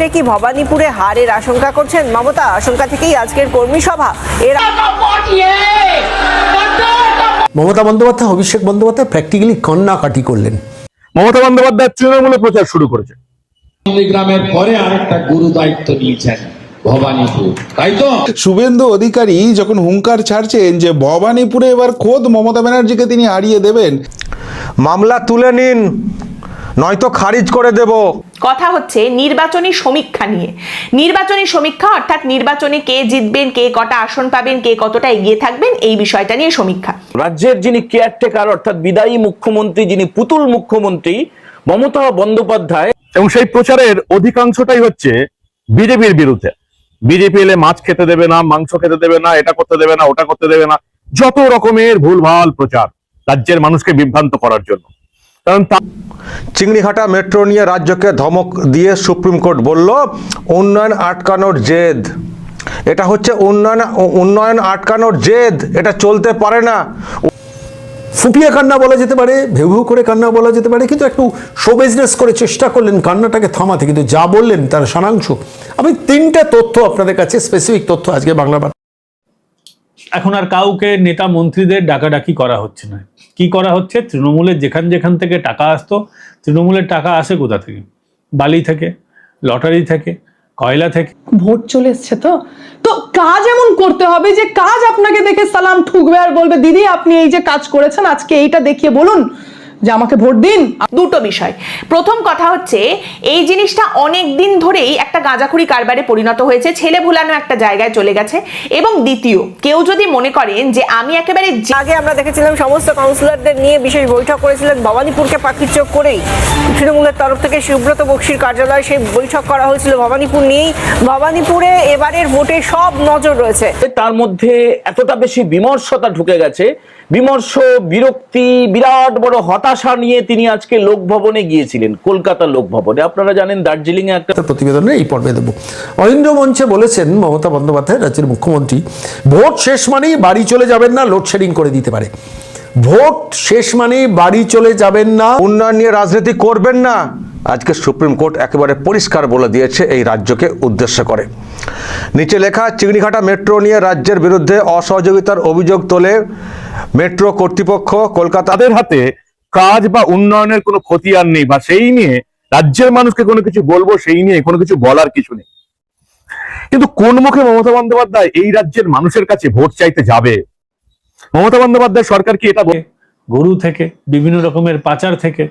ভোটে কি ভবানীপুরে হারের আশঙ্কা করছেন মমতা? আশঙ্কা থেকেই আজকের কর্মী সভা। মমতা বন্দ্যোপাধ্যায় অভিষেক বন্দ্যোপাধ্যায় প্র্যাকটিক্যালি কান্নাকাটি করলেন। মমতা বন্দ্যোপাধ্যায় তৃণমূলে প্রচার শুরু করেছে। নন্দীগ্রামের পরে আরেকটা গুরু দায়িত্ব নিয়েছেন ভবানীপুর, তাই তো? শুভেন্দু অধিকারী যখন হুঙ্কার ছাড়ছেন যে ভবানীপুরে এবার খোদ মমতা ব্যানার্জিকে তিনি হারিয়ে দেবেন, মামলা তুলে নিন নয়তো খারিজ করে দেব। কথা হচ্ছে নির্বাচনী সমীক্ষা নিয়ে। নির্বাচনী সমীক্ষা অর্থাৎ নির্বাচনে কে জিতবেন, কে কটা আসন পাবেন, কে কতটা এগিয়ে থাকবেন, এই বিষয়টা নিয়ে সমীক্ষা। রাজ্যের যিনি কেয়ারটেকার অর্থাৎ বিদায়ী মুখ্যমন্ত্রী, যিনি পুতুল মুখ্যমন্ত্রী মমতা বন্দ্যোপাধ্যায়, এবং সেই প্রচারের অধিকাংশটাই হচ্ছে বিজেপির বিরুদ্ধে। বিজেপি এলে মাছ খেতে দেবে না, মাংস খেতে দেবে না, এটা করতে দেবে না, ওটা করতে দেবে না, যত রকমের ভুলভাল প্রচার রাজ্যের মানুষকে বিভ্রান্ত করার জন্য। কারণ চিংড়িঘাটা মেট্রো নিয়ে রাজ্যকে ধমক দিয়ে সুপ্রিম কোর্ট বলল উন্নয়ন আটকানোর জেদ। এটা হচ্ছে উন্নয়ন আটকানোর জেদ, এটা চলতে পারে না। ফুপিয়ে কান্না বলা যেতে পারে, ভেউ ভেউ করে কান্না বলা যেতে পারে, কিন্তু একটু শো বিজনেস করে চেষ্টা করলেন কান্নাটাকে থামাতে, কিন্তু যা বললেন তার সারাংশ। আমি তিনটা তথ্য আপনাদের কাছে, স্পেসিফিক তথ্য আজকে বাংলা বার্তা। এখন আর কাউকে নেতা মন্ত্রীদের ডাকাডাকি করা হচ্ছে না। কি করা হচ্ছে? তৃণমূলের যেখান থেকে টাকা আসতো, তৃণমূলের টাকা আসে কোথা থেকে? বালি থেকে, লটারি থেকে, কয়লা থেকে। ভোট চলে এসছে, তো কাজ এমন করতে হবে যে কাজ আপনাকে দেখে সালাম ঠুকবে আর বলবে দিদি আপনি এই যে কাজ করেছেন আজকে এইটা দেখিয়ে বলুন যে আমাকে ভোট দিন। দুটো বিষয়। প্রথম কথা হচ্ছে এই জিনিসটা অনেক দিন ধরেই একটা গাঁজাখুরি কারবারে পরিণত হয়েছে, ছেলে ভুলানো একটা জায়গায় চলে গেছে। এবং দ্বিতীয়, কেউ যদি মনে করেন যে আমি একেবারে আগে আমরা দেখেছিলাম সমস্ত কাউন্সিলরদের নিয়ে বিশেষ বৈঠক করেছিলেন ভবানীপুরকে পাখির চোখ করেই তৃণমূলের তরফ থেকে সুব্রত বক্সির কার্যালয়ে সেই বৈঠক করা হয়েছিল ভবানীপুর নিয়েই। ভবানীপুরে এবারের ভোটে সব নজর রয়েছে। তার মধ্যে এতটা বেশি বিমর্ষতা ঢুকে গেছে, বিমর্ষ, বিরক্তি, বিরাট বড় হতাশা নিয়ে তিনি আজকে লোকভবনে গিয়েছিলেন, কলকাতা লোকভবনে। আপনারা জানেন দার্জিলিং এ একটা প্রতিবেদনে এই পর্বে দেব। অহিন্দ্র মঞ্চে বলেছেন মমতা বন্দ্যোপাধ্যায়, রাজ্যের মুখ্যমন্ত্রী, ভোট শেষ মানেই বাড়ি চলে যাবেন না, লোডশেডিং করে দিতে পারে। ভোট শেষ মানেই বাড়ি চলে যাবেন না, উন্নয়ন নিয়ে রাজনীতি করবেন না। আজকে সুপ্রিম কোর্ট একেবারে পরিষ্কার বলে দিয়েছে এই রাজ্যকে উদ্দেশ্য করে। নিচে লেখা, চিংড়িঘাটা মেট্রো নিয়ে রাজ্যের বিরুদ্ধে অসহযোগিতার অভিযোগ তোলে মেট্রো কর্তৃপক্ষ। কলকাতাদের হাতে কাজ বা উন্নয়নের কোনো খতিয়ান নেই, বা সেই নিয়ে রাজ্যের মানুষকে কোনো কিছু বলবো সেই নিয়ে কোনো কিছু বলার কিছু নেই। কিন্তু কোন মুখে মমতা বন্দ্যোপাধ্যায় এই রাজ্যের মানুষের কাছে ভোট চাইতে যাবে? মমতা বন্দ্যোপাধ্যায় সরকার কি এটা গরু থেকে, বিভিন্ন রকমের পাচার থেকে,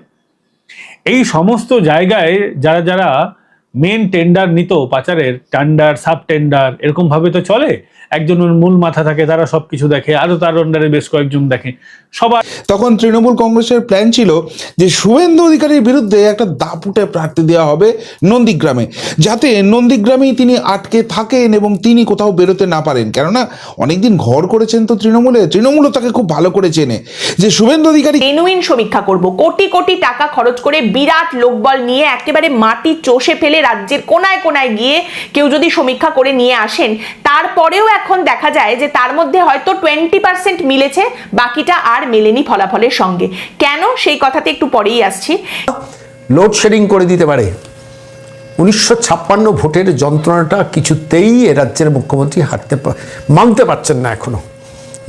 এই সমস্ত জায়গায় যারা যারা মেন টেন্ডার নিত, পাচারের টেন্ডার, সাব টেন্ডার, এরকম ভাবে তো চলে। একজনের মূল মাথা থাকে, তারা সবকিছু দেখে, আরো তার আন্ডারে বেশ কয়েকজন দেখে, সবাই। তখন তৃণমূল কংগ্রেসের প্ল্যান ছিল যে শুভেন্দু অধিকারীর বিরুদ্ধে একটা দাপুটে প্রার্থী দেওয়া হবে নন্দীগ্রামে, যাতে নন্দীগ্রামেই তিনি আটকে থাকেন এবং তিনি কোথাও বেরোতে না পারেন। কেননা অনেকদিন ঘর করেছেন তো তৃণমূলও তাকে খুব ভালো করে চেনে যে শুভেন্দু অধিকারী। জেনুইন সমীক্ষা করব, কোটি কোটি টাকা খরচ করে বিরাট লোকবল নিয়ে একেবারে মাটি চষে ফেলে রাজ্যের কোনায় কোনায় গিয়ে কেউ যদি সমীক্ষা করে নিয়ে আসেন, তারপরেও এখন দেখা যায় যে তার মধ্যে হয়তো 20% মিলেছে, বাকিটা আর মেলেনি ফলাফলের সঙ্গে। কেন, সেই কথাতে একটু পরেই আসছি। লোডশেডিং করে দিতে পারে। 1956 ভোটের যন্ত্রণাটা কিছুতেই এ রাজ্যের মুখ্যমন্ত্রী মানতে পারছেন না এখনো।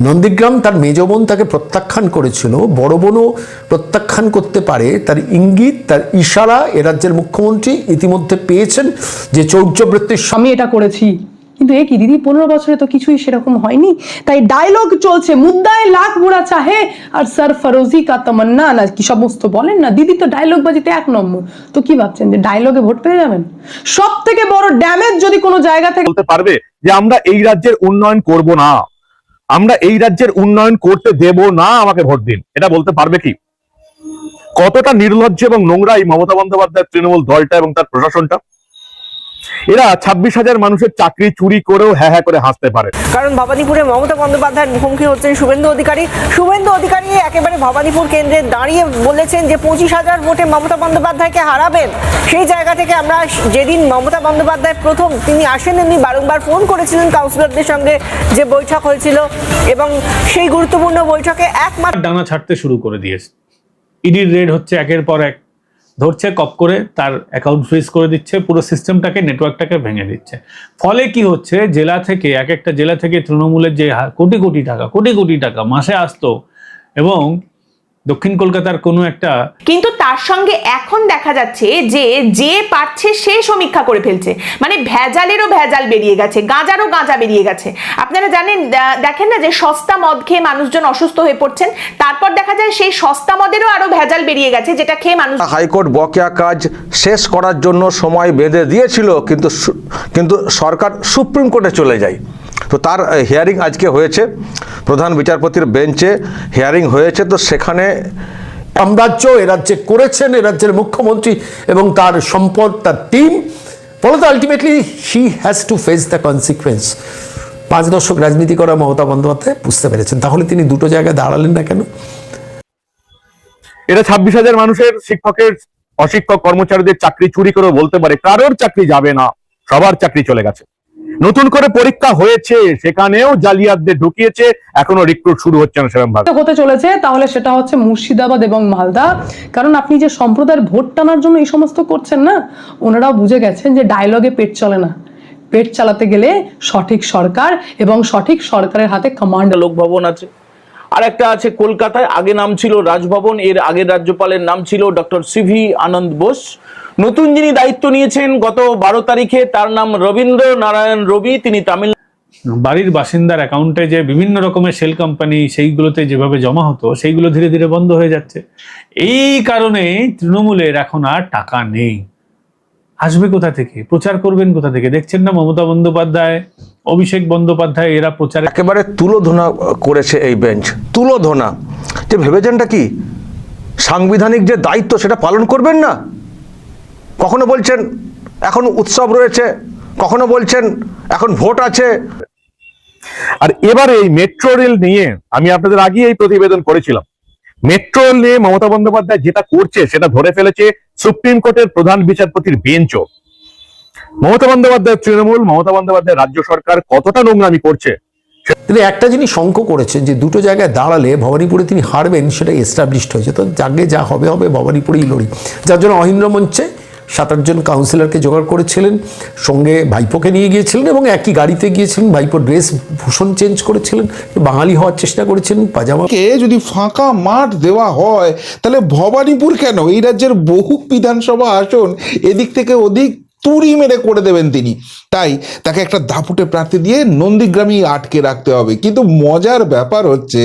নন্দীগ্রাম তার মেজ বোন তাকে প্রত্যাখ্যান করেছিল, বড় বোনও প্রত্যাখ্যান করতে পারে, তার ইঙ্গিত, তার ইশারা এ রাজ্যের মুখ্যমন্ত্রী ইতিমধ্যে পেয়েছেন যে চৌর্যবৃত্তির। আমি এটা করেছি, কিন্তু এ কি দিদি 15 বছরে তো কিছুই সেরকম হয়নি। তাই ডায়লগ চলছে, মুদ্দায় লাখ বুড়া চাহে আর সরফরোজি কা তামান্না, না কি সমস্ত বলেন না। দিদি তো ডায়লগ বাজিতে 1 নম্বর। তো কি ভাবছেন যে ডায়লগে ভোট পেয়ে যাবেন? সব থেকে বড় ড্যামেজ যদি কোনো জায়গা থেকে বলতে পারবে যে আমরা এই রাজ্যের উন্নয়ন করব না, আমরা এই রাজ্যের উন্নয়ন করতে দেব না, আমাকে ভোট দিন, এটা বলতে পারবে কি? কতটা নির্লজ্জ এবং নোংরা এই মমতা বন্দ্যোপাধ্যায়ের তৃণমূল দলটা এবং তার প্রশাসনটা। এরা 26,000 মানুষের চাকরি চুরি করেও হ্যাঁ হ্যাঁ করে হাসতে পারে। কারণ ভবানীপুরে মমতা বন্দ্যোপাধ্যায়ের মুখোমুখি হচ্ছেন শুভেন্দু অধিকারী। শুভেন্দু অধিকারী একেবারে ভবানীপুর কেন্দ্রে দাঁড়িয়ে বলেছেন যে 25,000 ভোটে মমতা বন্দ্যোপাধ্যায়কে হারাবেন। সেই জায়গা থেকে আমরা যেদিন মমতা বন্দ্যোপাধ্যায় প্রথম তিনি আসেন, এমনি বারংবার ফোন করেছিলেন কাউন্সিলরদের সঙ্গে যে বৈঠক হয়েছিল, এবং সেই গুরুত্বপূর্ণ বৈঠকে একমাত্র ডানা ছাড়তে শুরু করে দিয়েছে। ইডির রেড হচ্ছে একের পর এক, ধরছে, কপ করে তার অ্যাকাউন্ট ফ্রিজ করে দিচ্ছে, পুরো সিস্টেমটাকে, নেটওয়ার্কটাকে ভেঙে দিচ্ছে। ফলে কি হচ্ছে, জেলা থেকে, এক একটা জেলা থেকে তৃণমূলের যে কোটি কোটি টাকা মাসে আসতো, এবং দক্ষিণ কলকাতার কোনো একটা, কিন্তু তার সঙ্গে এখন দেখা যাচ্ছে যে যে পারছে সে সমীক্ষা করে ফেলছে, মানে ভেজালেরও ভেজাল বেরিয়ে গেছে, গাঁজারও গাঁজা বেরিয়ে গেছে। আপনারা জানেন, দেখেন না যে সস্তা মদ খেয়ে মানুষজন অসুস্থ হয়ে পড়ছেন, তারপর দেখা যায় সেই সস্তা মদেরও আরো ভেজাল বেরিয়ে গেছে, যেটা খেয়ে মানুষ। হাইকোর্ট বকেয়া কাজ শেষ করার জন্য সময় বেঁধে দিয়েছিল, কিন্তু সরকার সুপ্রিম কোর্টে চলে যায়। তো তার হিয়ারিং আজকে হয়েছে, প্রধান বিচারপতির বেঞ্চে হিয়ারিং হয়েছে। তো সেখানে সাম্রাজ্য এ রাজ্যে করেছেন এ রাজ্যের মুখ্যমন্ত্রী এবং তার সম্পদ, তার টিম। ফলত ultimately she has to face the consequence. 5 দশক রাজনীতি করা মমতা বন্দ্যোপাধ্যায় বুঝতে পেরেছেন। তাহলে তিনি দুটো জায়গায় দাঁড়ালেন না কেন? এটা 26,000 মানুষের, শিক্ষকের, অশিক্ষক কর্মচারীদের চাকরি চুরি করে বলতে পারে কারোর চাকরি যাবে না, সবার চাকরি চলে গেছে। নতুন করে পরীক্ষা হয়েছে, সেখানেও জালিয়াতদের ঢুকিয়েছে, এখনো রিক্রুট শুরু হচ্ছে না সেরকম ভাবে। হতে চলেছে তাহলে সেটা হচ্ছে মুর্শিদাবাদ এবং মালদা। কারণ আপনি যে সম্প্রদায়ের ভোট টানার জন্য এই সমস্ত করছেন না, ওনারাও বুঝে গেছেন যে ডায়লগে পেট চলে না, পেট চালাতে গেলে সঠিক সরকার এবং সঠিক সরকারের হাতে কমান্ড। লোকভবন আছে, আর একটা আছে কলকাতায়, আগে নাম ছিল রাজভবন, এর আগের রাজ্যপালের নাম ছিল ডক্টর সিভি আনন্দ বোস। নতুন যিনি দায়িত্ব নিয়েছেন গত 12 তারিখে, তার নাম রবীন্দ্র নারায়ণ রবি, তিনি তামিল। বাড়ির বাসিন্দার অ্যাকাউন্টে যে বিভিন্ন রকমের সেল কোম্পানি, সেইগুলোতে যেভাবে জমা হতো, সেইগুলো ধীরে ধীরে বন্ধ হয়ে যাচ্ছে। এই কারণে তৃণমূলের এখন আর টাকা নেই। আসবে কোথা থেকে, প্রচার করবেন কোথা থেকে? দেখছেন না মমতা বন্দ্যোপাধ্যায়, অভিষেক বন্দ্যোপাধ্যায়, এরা প্রচার একেবারে তুলোধনা করেছে এই বেঞ্চ। তুলোধনা, যে ভেবেছেনটা কি, সাংবিধানিক যে দায়িত্ব সেটা পালন করবেন না। কখনো বলছেন এখন উৎসব রয়েছে, কখনো বলছেন এখন ভোট আছে। আর এবারে এই মেট্রো রেল নিয়ে আমি আপনাদের আগে এই প্রতিবেদন করেছিলাম। মেট্রো রেল নিয়ে মমতা বন্দ্যোপাধ্যায় যেটা করছে সেটা ধরে ফেলেছে সুপ্রিম কোর্টের প্রধান বিচারপতির বেঞ্চও। মমতা বন্দ্যোপাধ্যায় তৃণমূল, মমতা বন্দ্যোপাধ্যায় রাজ্য সরকার কতটা নোংরামি করছে। তিনি একটা জিনিস শঙ্ক করেছেন যে দুটো জায়গায় দাঁড়ালে ভবানীপুরে তিনি হারবেন, সেটা এস্টাবলিশড হয়েছে। তো যাকে যা হবে হবে, ভবানীপুরেই লড়ি। যার জন্য অহিন্দ্র মঞ্চে 7-8 জন কাউন্সিলরকে জোগাড় করেছিলেন, সঙ্গে ভাইপোকে নিয়ে গিয়েছিলেন এবং একই গাড়িতে গিয়েছিলেন। ভাইপো ড্রেস ভূষণ চেঞ্জ করেছিলেন, বাঙালি হওয়ার চেষ্টা করেছিলেন, পাজামাকে। যদি ফাঁকা মাঠ দেওয়া হয় তাহলে ভবানীপুর কেন, এই রাজ্যের বহু বিধানসভা আসন এদিক থেকে ওদিক তুড়ি মেরে করে দেবেন তিনি। তাই তাকে একটা দাপুটে প্রার্থী দিয়ে নন্দীগ্রামেই আটকে রাখতে হবে। কিন্তু মজার ব্যাপার হচ্ছে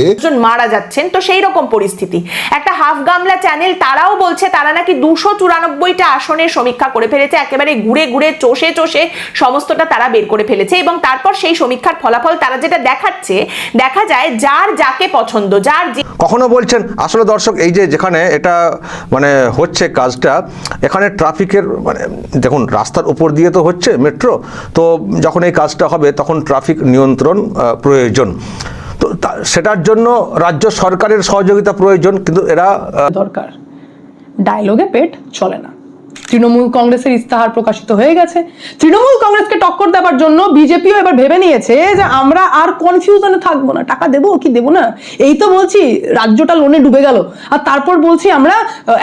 মারা যাচ্ছেন, তো সেই রকম পরিস্থিতি। একটা হাফ গামলা চ্যানেল তারাও বলছে তারা নাকি 294টা আসনের সমীক্ষা করে ফেলেছে, একেবারে ঘুরে ঘুরে চষে চষে সমস্তটা তারা বের করে ফেলেছে। এবং তারপর সেই সমীক্ষার ফলাফল তারা যেটা দেখাচ্ছে, দেখা যায় যার যাকে পছন্দ, যার যে। কখনো বলছেন, আসলে দর্শক এই যে যেখানে এটা মানে হচ্ছে কাজটা, এখানে ট্রাফিকের মানে দেখুন, রাস্তার উপর দিয়ে তো হচ্ছে মেট্রো, তো যখন এই কাজটা হবে তখন ট্রাফিক নিয়ন্ত্রণ প্রয়োজন। তো সেটার জন্য রাজ্য সরকারের সহযোগিতা প্রয়োজন, কিন্তু এরা দরকার। ডায়লগে পেট চলে না। তৃণমূল কংগ্রেসের ইস্তাহার প্রকাশিত হয়ে গেছে। তৃণমূল কংগ্রেসকে টক্কর দেওয়ার জন্য বিজেপিও এবার ভেবে নিয়েছে যে আমরা আর কনফিউশনে থাকবো না, টাকা দেবো কি দেবো না। এই তো বলছি রাজ্যটা লোনে ডুবে গেল, আর তারপর বলছি আমরা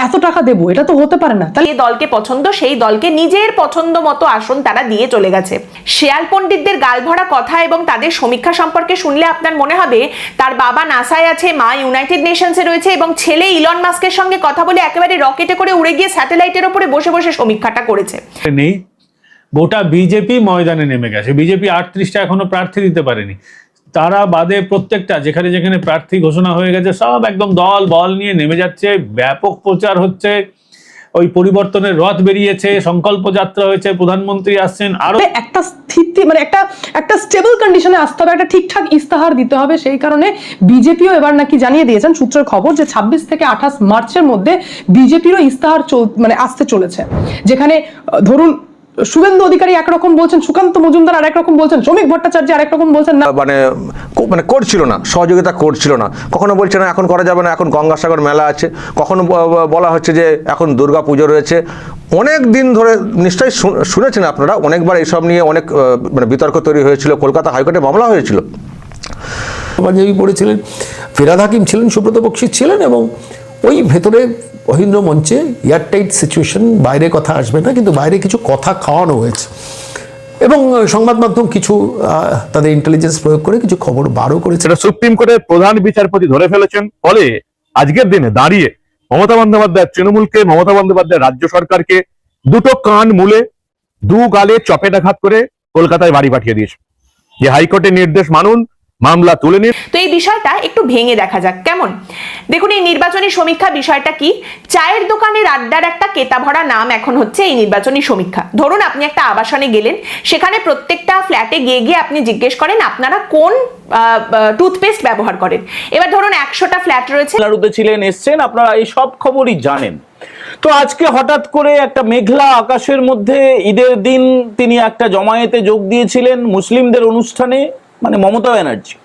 এত টাকা দেবো, এটা তো হতে পারে না। তাহলে যে দলকে পছন্দ সেই দলকে নিজের পছন্দ মতো আসন তারা দিয়ে চলে গেছে। শেয়াল পণ্ডিতদের গালভরা কথা এবং তাদের সমীক্ষা সম্পর্কে শুনলে আপনার মনে হবে তার বাবা নাসায় আছে, মা ইউনাইটেড নেশনসে রয়েছে এবং ছেলে ইলন মাস্কের সঙ্গে কথা বলে একেবারে রকেটে করে উড়ে গিয়ে স্যাটেলাইটের উপরে বসে বসে সমীক্ষাটা করেছে। নেই, গোটা বিজেপি ময়দানে নেমে গেছে। বিজেপি 38টা এখনো প্রার্থী দিতে পারেনি। তারা বাদে প্রত্যেকটা যেখানে যেখানে প্রার্থী ঘোষণা হয়ে গেছে সব একদম দল বল নিয়ে নেমে যাচ্ছে, ব্যাপক প্রচার হচ্ছে। ওই পরিবর্তনের রথ বেরিয়েছে, সংকল্প যাত্রা হয়েছে, প্রধানমন্ত্রী আসছেন। আরো একটা স্থিতি মানে একটা স্টেবল কন্ডিশনে আসতে হবে, একটা ঠিকঠাক ইস্তাহার দিতে হবে। সেই কারণে বিজেপিও এবার নাকি জানিয়ে দিয়েছেন সূত্রের খবর যে 26 থেকে 28 মার্চের মধ্যে বিজেপিরও ইস্তাহার মানে আসতে চলেছে। যেখানে ধরুন শুভেন্দু অধিকারী একরকম বলছেন, সুকান্ত মজুমদার আরেক রকম বলছেন, শ্রমিক ভট্টাচার্য আরেক রকম বলছেন। না মানে করছিল না, সহযোগিতা করছিল না। কখনো বলছে না এখন করা যাবে না, এখন গঙ্গাসাগর মেলা আছে। কখনো বলা হচ্ছে যে এখন দুর্গা পুজো রয়েছে। অনেক দিন ধরে নিশ্চয়ই শুনেছেন আপনারা, অনেকবার এইসব নিয়ে অনেক মানে বিতর্ক তৈরি হয়েছিল, কলকাতা হাইকোর্টে মামলা হয়েছিল। পাঞ্জাবি পড়েছিলেন, ফিরহাদ হাকিম ছিলেন, সুব্রত বক্সী ছিলেন এবং ওই ভেতরে অহিন্দ্র মঞ্চে এয়ারটাইট সিচুয়েশন, বাইরে কথা আসবে না, কিন্তু বাইরে কিছু কথা খাওয়ানো হয়েছে এবং সংবাদ মাধ্যম কিছু তাদের ইন্টেলিজেন্স প্রয়োগ করে কিছু খবর বারও করেছে। সেটা সুপ্রিম কোর্টের প্রধান বিচারপতি ধরে ফেলেছেন। ফলে আজকের দিনে দাঁড়িয়ে মমতা বন্দ্যোপাধ্যায় তৃণমূলকে, মমতা বন্দ্যোপাধ্যায় রাজ্য সরকারকে দুটো কান মুলে দু গালে চপেটাঘাত করে কলকাতায় বাড়ি পাঠিয়ে দিয়েছে যে হাইকোর্টের নির্দেশ মানুন, মামলা তুলে নিন। তো এই বিষয়টা একটু ভেঙে দেখা যাক কেমন। দেখুন, এই নির্বাচনী সমীক্ষা বিষয়টা কি? চায়ের দোকানের আড্ডার একটা কেতা ভরা নাম এখন হচ্ছে এই নির্বাচনী সমীক্ষা। ধরুন আপনি একটা আবাসনে গেলেন, সেখানে প্রত্যেকটা ফ্ল্যাটে গিয়ে গিয়ে আপনি জিজ্ঞেস করেন আপনারা কোন টুথপেস্ট ব্যবহার করেন। এবার ধরুন 100টা ফ্ল্যাট রয়েছে, লারুতে ছিলেন, এসছেন, আপনারা এই সব খবরই জানেন। তো আজকে হঠাৎ করে একটা মেঘলা আকাশের মধ্যে ঈদের দিন তিনি একটা জমায়েতে যোগ দিয়েছিলেন, মুসলিমদের অনুষ্ঠানে, মানে মমতা ব্যানার্জি।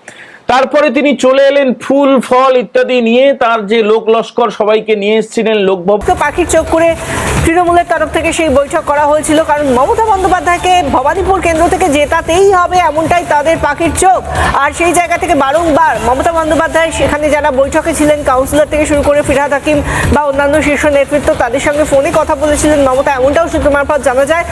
তারপরে তিনি চলে এলেন ফুল ফল ইত্যাদি নিয়ে, তার যে লোক লস্কর সবাইকে নিয়ে এসেছিলেন লোকভব। তো পাখির চোখ করে তৃণমূলের তরফ থেকে সেই বৈঠক করা হয়েছিল, কারণ মমতা বন্দ্যোপাধ্যায়কে ভবানীপুর কেন্দ্র থেকে জেতাতেই হবে এমনটাই তাদের পাখির চোখ। আর সেই জায়গা থেকে বারংবার মমতা বন্দ্যোপাধ্যায় সেখানে যারা বৈঠকে ছিলেন, কাউন্সিলর থেকে শুরু করে ফিরহাদ হাকিম বা অন্যান্য শীর্ষ নেতৃত্ব, তাদের সঙ্গে ফোনে কথা বলেছিলেন মমতা, এমনটাও সূত্র মারফত জানা যায়।